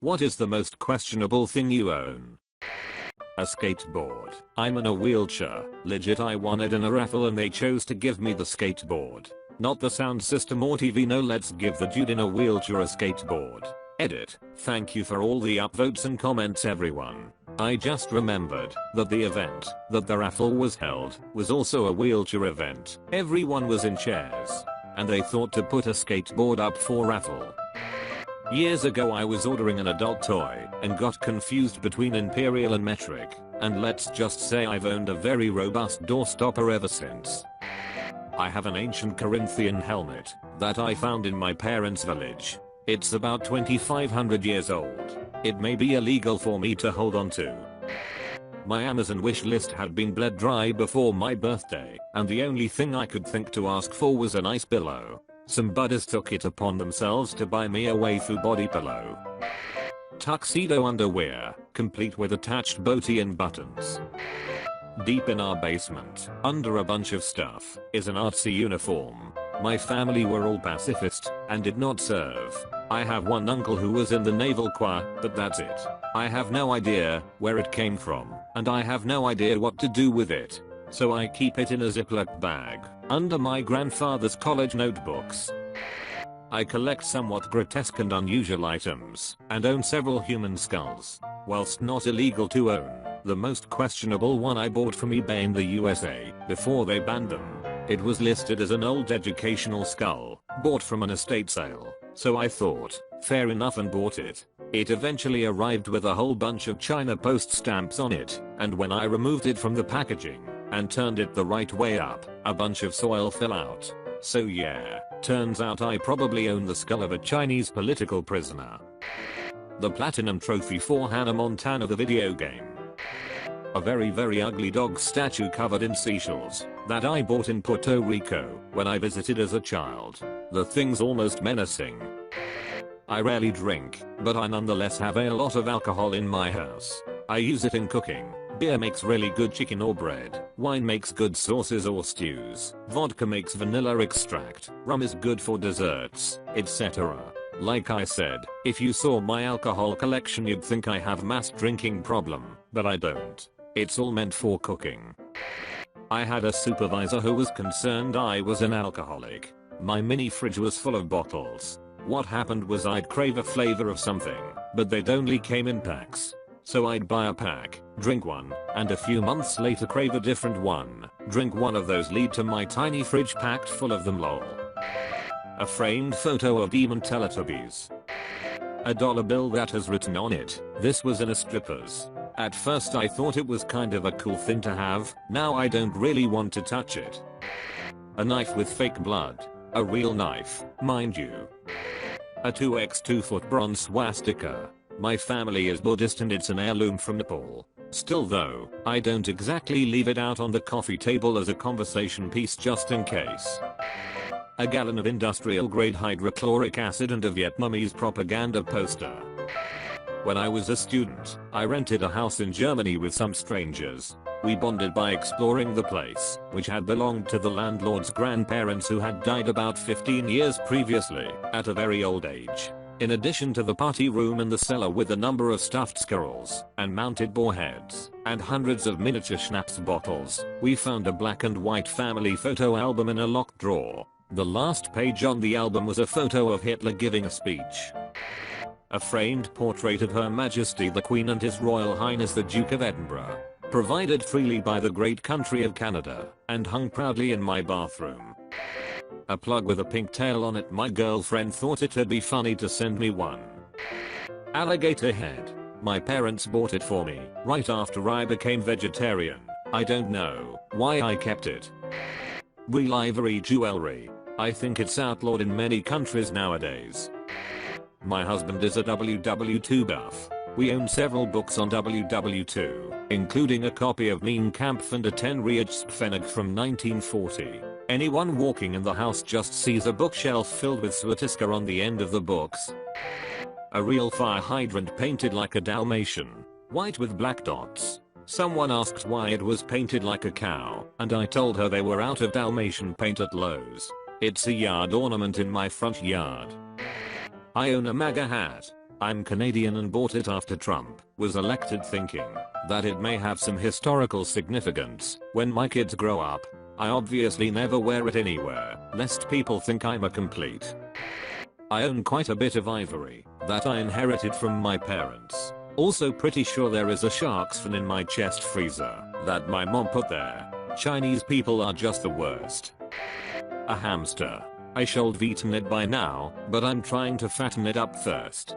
What is the most questionable thing you own? A skateboard. I'm in a wheelchair. Legit, I won it in a raffle and they chose to give me the skateboard. Not the sound system or TV. No, let's give the dude in a wheelchair a skateboard. Edit. Thank you for all the upvotes and comments, everyone. I just remembered that the event that the raffle was held was also a wheelchair event. Everyone was in chairs. And they thought to put a skateboard up for raffle. Years ago I was ordering an adult toy and got confused between Imperial and Metric, and let's just say I've owned a very robust doorstopper ever since. I have an ancient Corinthian helmet that I found in my parents' village. It's about 2500 years old. It may be illegal for me to hold on to. My Amazon wish list had been bled dry before my birthday, and the only thing I could think to ask for was a nice pillow. Some buddies took it upon themselves to buy me a waifu body pillow. Tuxedo underwear, complete with attached boaty and buttons. Deep in our basement, under a bunch of stuff, is an artsy uniform. My family were all pacifist and did not serve. I have one uncle who was in the naval choir, but that's it. I have no idea where it came from, and I have no idea what to do with it. So I keep it in a Ziploc bag, under my grandfather's college notebooks. I collect somewhat grotesque and unusual items, and own several human skulls. Whilst not illegal to own, the most questionable one I bought from eBay in the USA, before they banned them. It was listed as an old educational skull, bought from an estate sale, so I thought, fair enough, and bought it. It eventually arrived with a whole bunch of China Post stamps on it, and when I removed it from the packaging and turned it the right way up, a bunch of soil fell out. So yeah, turns out I probably own the skull of a Chinese political prisoner. The platinum trophy for Hannah Montana the video game. A very ugly dog statue covered in seashells that I bought in Puerto Rico when I visited as a child. The thing's almost menacing. I rarely drink, but I nonetheless have a lot of alcohol in my house. I use it in cooking. Beer makes really good chicken or bread. Wine makes good sauces or stews. Vodka makes vanilla extract. Rum is good for desserts, etc. Like I said, if you saw my alcohol collection you'd think I have mass drinking problem, but I don't. It's all meant for cooking. I had a supervisor who was concerned I was an alcoholic. My mini fridge was full of bottles. What happened was I'd crave a flavor of something, but they'd only came in packs. So I'd buy a pack, drink one, and a few months later crave a different one, drink one of those, lead to my tiny fridge packed full of them, lol. A framed photo of demon Teletubbies. A dollar bill that has written on it, "This was in a stripper's." At first I thought it was kind of a cool thing to have, now I don't really want to touch it. A knife with fake blood. A real knife, mind you. A 2x2 foot bronze swastika. My family is Buddhist and it's an heirloom from Nepal. Still though, I don't exactly leave it out on the coffee table as a conversation piece just in case. A gallon of industrial grade hydrochloric acid and a Vietnamese propaganda poster. When I was a student, I rented a house in Germany with some strangers. We bonded by exploring the place, which had belonged to the landlord's grandparents who had died about 15 years previously, at a very old age. In addition to the party room and the cellar with a number of stuffed squirrels and mounted boar heads and hundreds of miniature schnapps bottles, we found a black and white family photo album in a locked drawer. The last page on the album was a photo of Hitler giving a speech. A framed portrait of Her Majesty the Queen and His Royal Highness the Duke of Edinburgh, provided freely by the great country of Canada, and hung proudly in my bathroom. A plug with a pink tail on it. My girlfriend thought it'd be funny to send me one. Alligator head. My parents bought it for me right after I became vegetarian. I don't know why I kept it. Real ivory jewelry. I think it's outlawed in many countries nowadays. My husband is a WW2 buff. We own several books on WW2, including a copy of Mein Kampf and a 10-Reichspfennig from 1940. Anyone walking in the house just sees a bookshelf filled with swastika on the end of the books. A real fire hydrant painted like a Dalmatian, white with black dots. Someone asked why it was painted like a cow, and I told her they were out of Dalmatian paint at Lowe's. It's a yard ornament in my front yard. I own a MAGA hat. I'm Canadian and bought it after Trump was elected, thinking that it may have some historical significance when my kids grow up. I obviously never wear it anywhere, lest people think I'm a complete. I own quite a bit of ivory that I inherited from my parents. Also pretty sure there is a shark's fin in my chest freezer that my mom put there. Chinese people are just the worst. A hamster. I should have eaten it by now, but I'm trying to fatten it up first.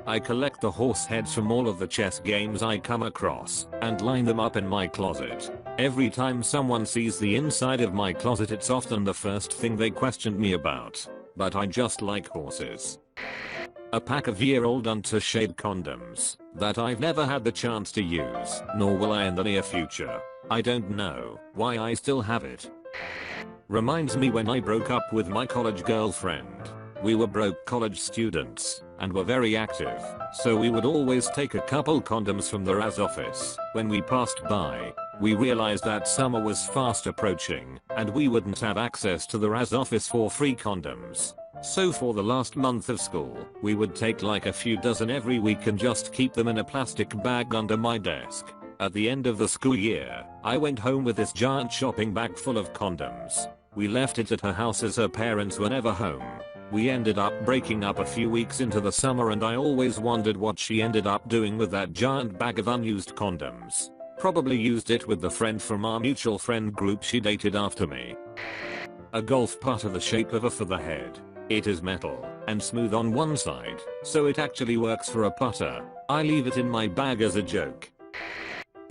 I collect the horse heads from all of the chess games I come across and line them up in my closet. Every time someone sees the inside of my closet, it's often the first thing they questioned me about. But I just like horses. A pack of year-old Trashiest condoms that I've never had the chance to use, nor will I in the near future. I don't know why I still have it. Reminds me when I broke up with my college girlfriend. We were broke college students and were very active, so we would always take a couple condoms from the Raz office when we passed by. We realized that summer was fast approaching and we wouldn't have access to the Raz office for free condoms. So for the last month of school, we would take like a few dozen every week and just keep them in a plastic bag under my desk. At the end of the school year, I went home with this giant shopping bag full of condoms. We left it at her house as her parents were never home. We ended up breaking up a few weeks into the summer, and I always wondered what she ended up doing with that giant bag of unused condoms. Probably used it with the friend from our mutual friend group she dated after me. A golf putter the shape of a for the head. It is metal and smooth on one side, so it actually works for a putter. I leave it in my bag as a joke.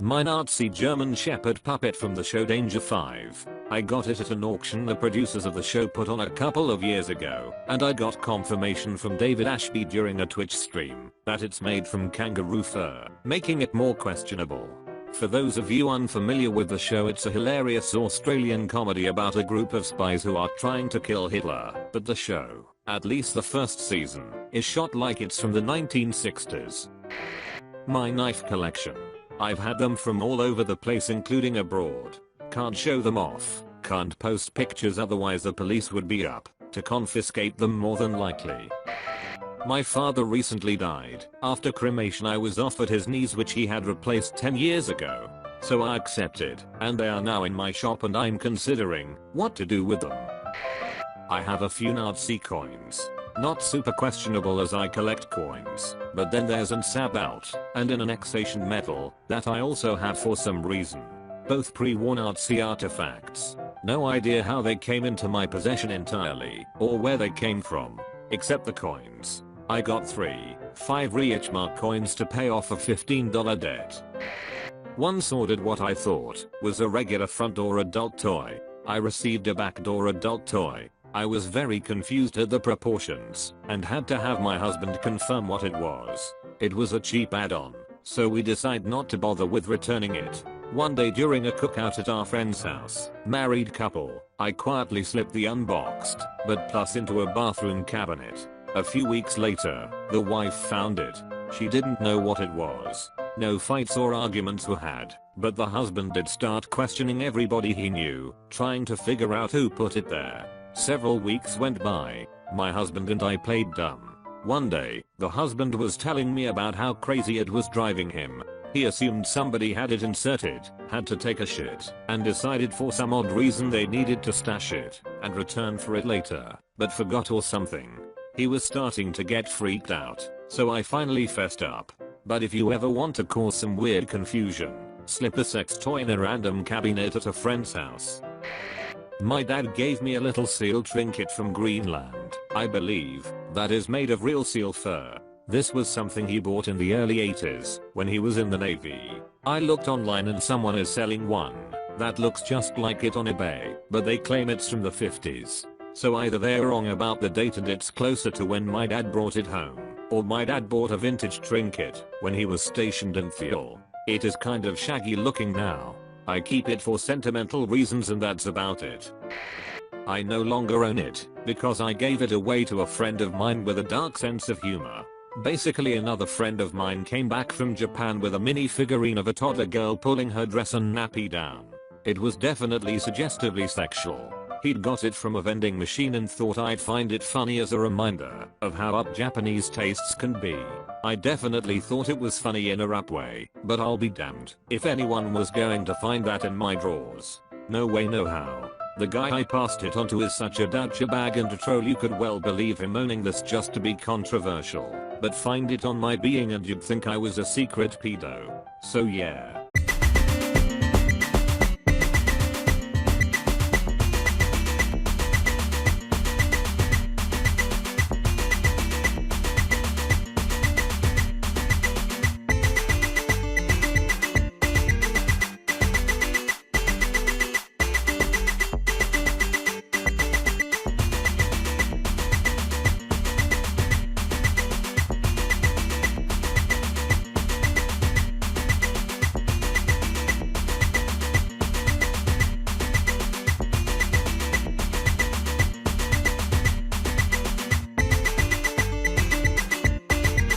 My Nazi German Shepherd puppet from the show Danger 5. I got it at an auction the producers of the show put on a couple of years ago, and I got confirmation from David Ashby during a Twitch stream that it's made from kangaroo fur, making it more questionable. For those of you unfamiliar with the show, it's a hilarious Australian comedy about a group of spies who are trying to kill Hitler, but the show, at least the first season, is shot like it's from the 1960s. My knife collection. I've had them from all over the place, including abroad. Can't show them off, can't post pictures, otherwise the police would be up to confiscate them more than likely. My father recently died. After cremation I was offered his knees, which he had replaced 10 years ago. So I accepted, and they are now in my shop and I'm considering what to do with them. I have a few Nazi coins. Not super questionable as I collect coins, but then there's an Sabalt and an annexation medal that I also have for some reason. Both pre-war Nazi artifacts. No idea how they came into my possession entirely, or where they came from, except the coins. I got 3 5 Reichmark coins to pay off a $15 debt. Once ordered what I thought was a regular front door adult toy. I received a backdoor adult toy. I was very confused at the proportions and had to have my husband confirm what it was. It was a cheap add-on, so we decided not to bother with returning it. One day during a cookout at our friend's house, married couple, I quietly slipped the unboxed but plus into a bathroom cabinet. A few weeks later, the wife found it. She didn't know what it was. No fights or arguments were had, but the husband did start questioning everybody he knew, trying to figure out who put it there. Several weeks went by. My husband and I played dumb. One day, the husband was telling me about how crazy it was driving him. He assumed somebody had it inserted, had to take a shit, and decided for some odd reason they needed to stash it and return for it later, but forgot or something. He was starting to get freaked out, so I finally fessed up. But if you ever want to cause some weird confusion, slip a sex toy in a random cabinet at a friend's house. My dad gave me a little seal trinket from Greenland, I believe, that is made of real seal fur. This was something he bought in the early 80s when he was in the Navy. I looked online and someone is selling one that looks just like it on eBay, but they claim it's from the 50s. So either they're wrong about the date and it's closer to when my dad brought it home, or my dad bought a vintage trinket when he was stationed in Thiel. It is kind of shaggy looking now. I keep it for sentimental reasons and that's about it. I no longer own it because I gave it away to a friend of mine with a dark sense of humor. Basically, another friend of mine came back from Japan with a mini figurine of a toddler girl pulling her dress and nappy down. It was definitely suggestively sexual. He'd got it from a vending machine and thought I'd find it funny as a reminder of how up Japanese tastes can be. I definitely thought it was funny in a rap way, but I'll be damned if anyone was going to find that in my drawers. No way, no how. The guy I passed it on to is such a douchebag and a troll, you could well believe him owning this just to be controversial, but find it on my being and you'd think I was a secret pedo. So yeah.